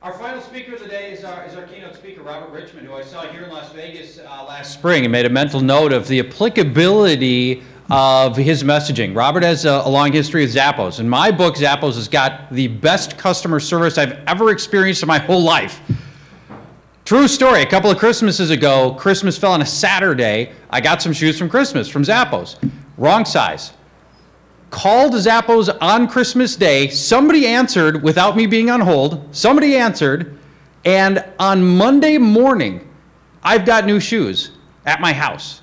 Our final speaker of the day is our keynote speaker, Robert Richmond, who I saw here in Las Vegas last spring and made a mental note of the applicability of his messaging. Robert has a long history with Zappos. In my book, Zappos has got the best customer service I've ever experienced in my whole life. True story, a couple of Christmases ago, Christmas fell on a Saturday. I got some shoes from Christmas from Zappos. Wrong size. Called Zappos on Christmas Day. Somebody answered without me being on hold. Somebody answered, and on Monday morning, I've got new shoes at my house.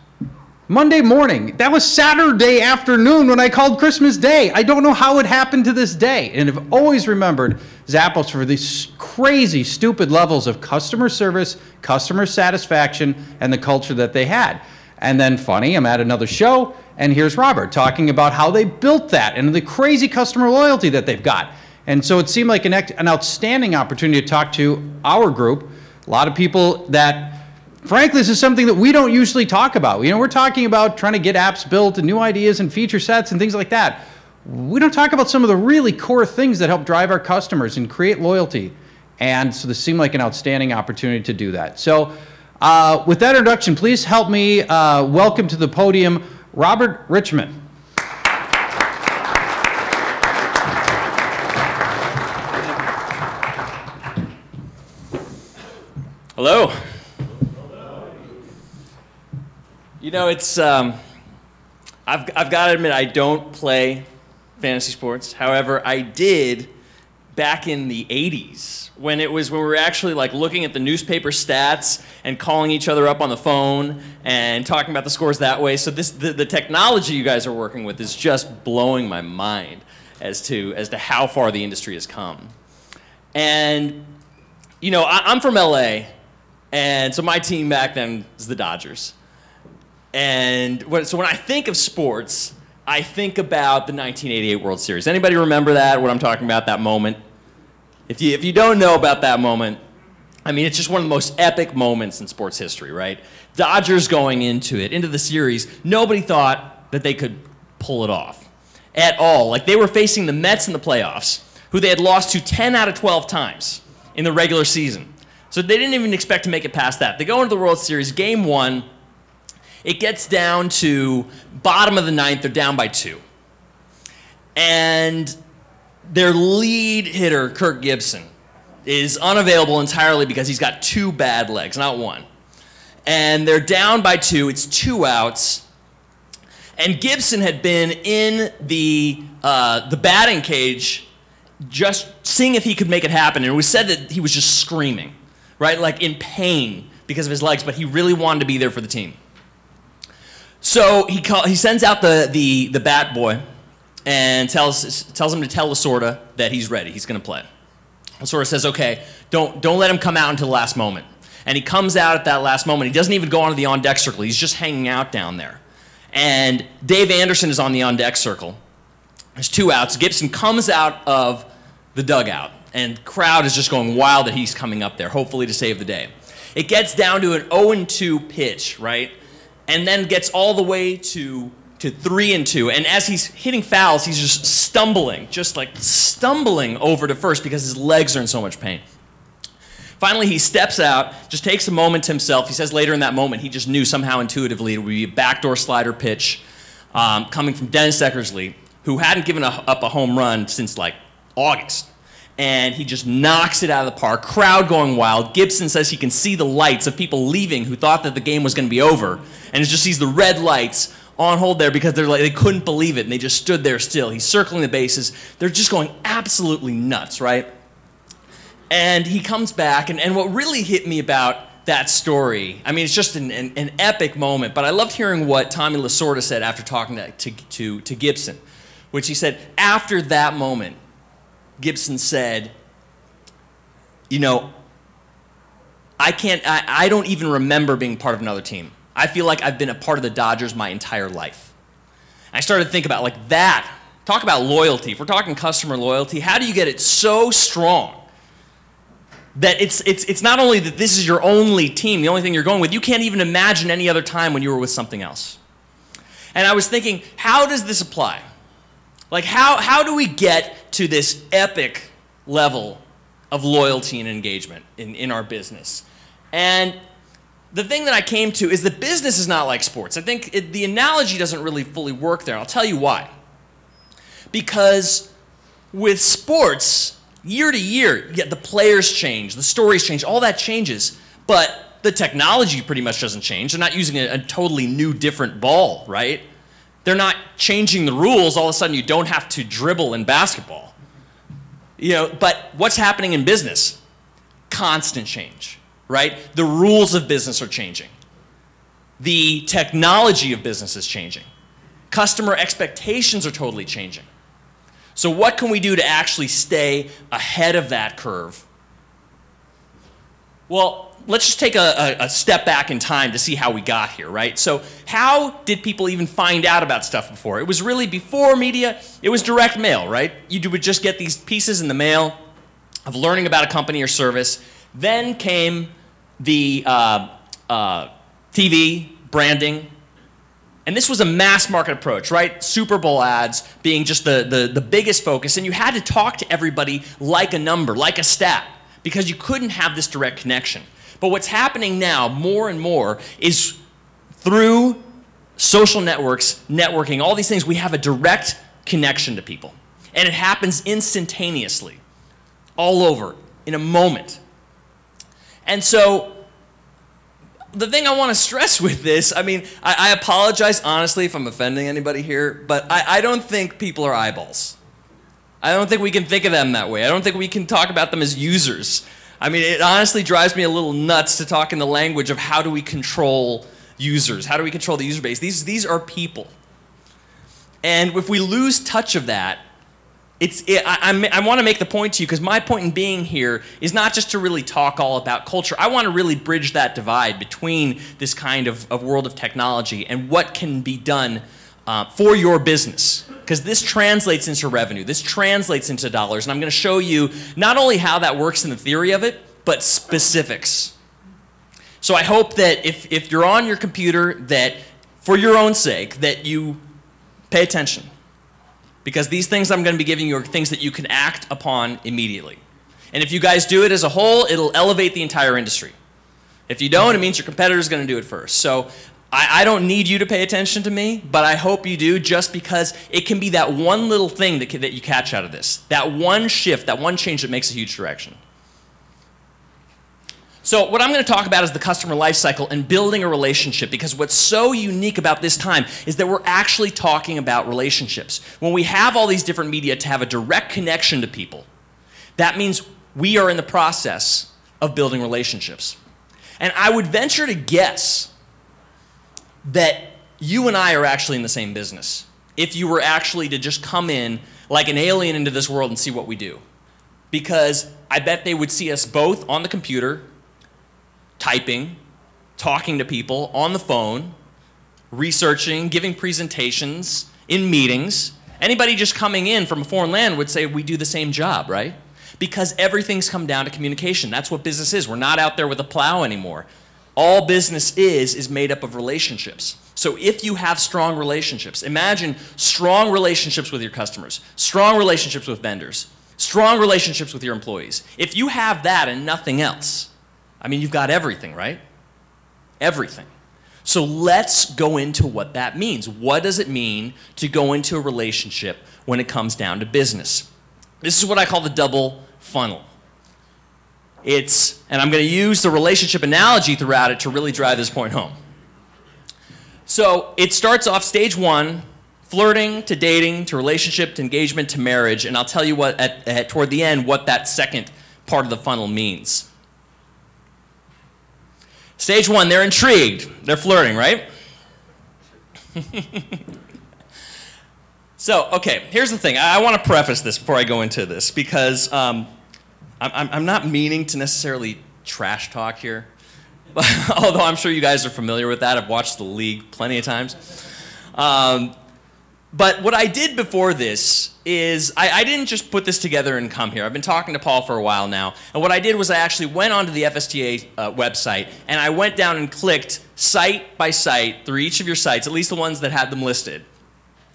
Monday morning. That was Saturday afternoon when I called Christmas Day. I don't know how it happened to this day. And I've always remembered Zappos for these crazy, stupid levels of customer service, customer satisfaction, and the culture that they had. And then funny, I'm at another show, and here's Robert talking about how they built that and the crazy customer loyalty that they've got. And so it seemed like an outstanding opportunity to talk to our group. A lot of people that, frankly, this is something that we don't usually talk about. You know, we're talking about trying to get apps built and new ideas and feature sets and things like that. We don't talk about some of the really core things that help drive our customers and create loyalty. And so this seemed like an outstanding opportunity to do that. So with that introduction, please help me welcome to the podium Robert Richmond. Hello. You know, it's I've got to admit I don't play fantasy sports. However, I did back in the 80s when we were actually like looking at the newspaper stats and calling each other up on the phone and talking about the scores that way. So the technology you guys are working with is just blowing my mind as to how far the industry has come. And you know, I'm from LA, and so my team back then was the Dodgers. And so when I think of sports, I think about the 1988 World Series. Anybody remember that, what I'm talking about, that moment? If you don't know about that moment, I mean, it's just one of the most epic moments in sports history, right? Dodgers going into the series, nobody thought that they could pull it off at all. Like, they were facing the Mets in the playoffs, who they had lost to 10 out of 12 times in the regular season. So they didn't even expect to make it past that. They go into the World Series, game one. It gets down to bottom of the ninth. They're down by 2. And their lead hitter, Kirk Gibson, is unavailable entirely because he's got 2 bad legs, not 1. And they're down by 2. It's 2 outs. And Gibson had been in the batting cage just seeing if he could make it happen. And it was said that he was just screaming, right, like in pain because of his legs, but he really wanted to be there for the team. So he sends out the bat boy and tells him to tell Lasorda that he's ready. He's going to play. Lasorda says, okay, don't let him come out until the last moment. And he comes out at that last moment. He doesn't even go onto the on-deck circle. He's just hanging out down there. And Dave Anderson is on the on-deck circle. There's 2 outs. Gibson comes out of the dugout, and the crowd is just going wild that he's coming up there, hopefully to save the day. It gets down to an 0-2 pitch, right? And then gets all the way to 3-2. And as he's hitting fouls, he's just stumbling over to first because his legs are in so much pain. Finally, he steps out, just takes a moment to himself. He says later in that moment, he just knew somehow intuitively it would be a backdoor slider pitch coming from Dennis Eckersley, who hadn't given up a home run since like August. And he just knocks it out of the park, crowd going wild. Gibson says he can see the lights of people leaving who thought that the game was going to be over, and he just sees the red lights on hold there because they couldn't believe it, and they just stood there still. He's circling the bases. They're just going absolutely nuts, right? And he comes back, and what really hit me about that story, I mean, it's just an epic moment, but I loved hearing what Tommy Lasorda said after talking to Gibson, which he said, after that moment, Gibson said, you know, I don't even remember being part of another team. I feel like I've been a part of the Dodgers my entire life. And I started to think about like that. Talk about loyalty. If we're talking customer loyalty, how do you get it so strong that it's not only that this is your only team, the only thing you're going with, you can't even imagine any other time when you were with something else. And I was thinking, how does this apply? Like how do we get to this epic level of loyalty and engagement in our business. And the thing that I came to is that business is not like sports. I think the analogy doesn't really fully work there. I'll tell you why. Because with sports, year to year, yeah, the players change, the stories change, all that changes, but the technology pretty much doesn't change. They're not using a totally new, different ball, right? They're not changing the rules. All of a sudden, you don't have to dribble in basketball. You know, but what's happening in business? Constant change, right? The rules of business are changing. The technology of business is changing. Customer expectations are totally changing. So what can we do to actually stay ahead of that curve? Well, let's just take a step back in time to see how we got here, right? So how did people even find out about stuff before? It was really before media, it was direct mail, right? You would just get these pieces in the mail of learning about a company or service. Then came the TV, branding, and this was a mass market approach, right? Super Bowl ads being just the biggest focus, and you had to talk to everybody like a number, like a stat, because you couldn't have this direct connection. But what's happening now more and more is through social networks, networking, all these things, we have a direct connection to people. And it happens instantaneously, all over, in a moment. And so the thing I want to stress with this, I mean, I apologize honestly if I'm offending anybody here, but I don't think people are eyeballs. I don't think we can think of them that way. I don't think we can talk about them as users. I mean, it honestly drives me a little nuts to talk in the language of how do we control users? How do we control the user base? These are people. And if we lose touch of that, I want to make the point to you, because my point in being here is not just to really talk all about culture. I want to really bridge that divide between this kind of world of technology and what can be done for your business. Because this translates into revenue. This translates into dollars. And I'm going to show you not only how that works in the theory of it, but specifics. So I hope that if you're on your computer, that for your own sake, that you pay attention. Because these things I'm going to be giving you are things that you can act upon immediately. And if you guys do it as a whole, it'll elevate the entire industry. If you don't, it means your competitor's going to do it first. So I don't need you to pay attention to me, but I hope you do, just because it can be that one little thing that you catch out of this. That one shift, that one change that makes a huge direction. So what I'm going to talk about is the customer life cycle and building a relationship, because what's so unique about this time is that we're actually talking about relationships. When we have all these different media to have a direct connection to people, that means we are in the process of building relationships. And I would venture to guess that you and I are actually in the same business if you were actually to just come in like an alien into this world and see what we do. Because I bet they would see us both on the computer, typing, talking to people, on the phone, researching, giving presentations, in meetings. Anybody just coming in from a foreign land would say we do the same job, right? Because everything's come down to communication. That's what business is. We're not out there with a plow anymore. All business is made up of relationships. So if you have strong relationships, imagine strong relationships with your customers, strong relationships with vendors, strong relationships with your employees. If you have that and nothing else, I mean, you've got everything, right? Everything. So let's go into what that means. What does it mean to go into a relationship when it comes down to business? This is what I call the double funnel. And I'm going to use the relationship analogy throughout it to really drive this point home. So it starts off stage one, flirting to dating to relationship to engagement to marriage, and I'll tell you what toward the end what that second part of the funnel means. Stage one, they're intrigued. They're flirting, right? So, okay, here's the thing. I want to preface this before I go into this, because I'm not meaning to necessarily trash talk here, although I'm sure you guys are familiar with that. I've watched the league plenty of times. But what I did before this is I didn't just put this together and come here. I've been talking to Paul for a while now, and what I did was I actually went onto the FSTA website, and I went down and clicked site by site through each of your sites, at least the ones that had them listed,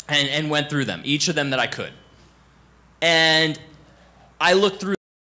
and went through them, each of them that I could. And I looked through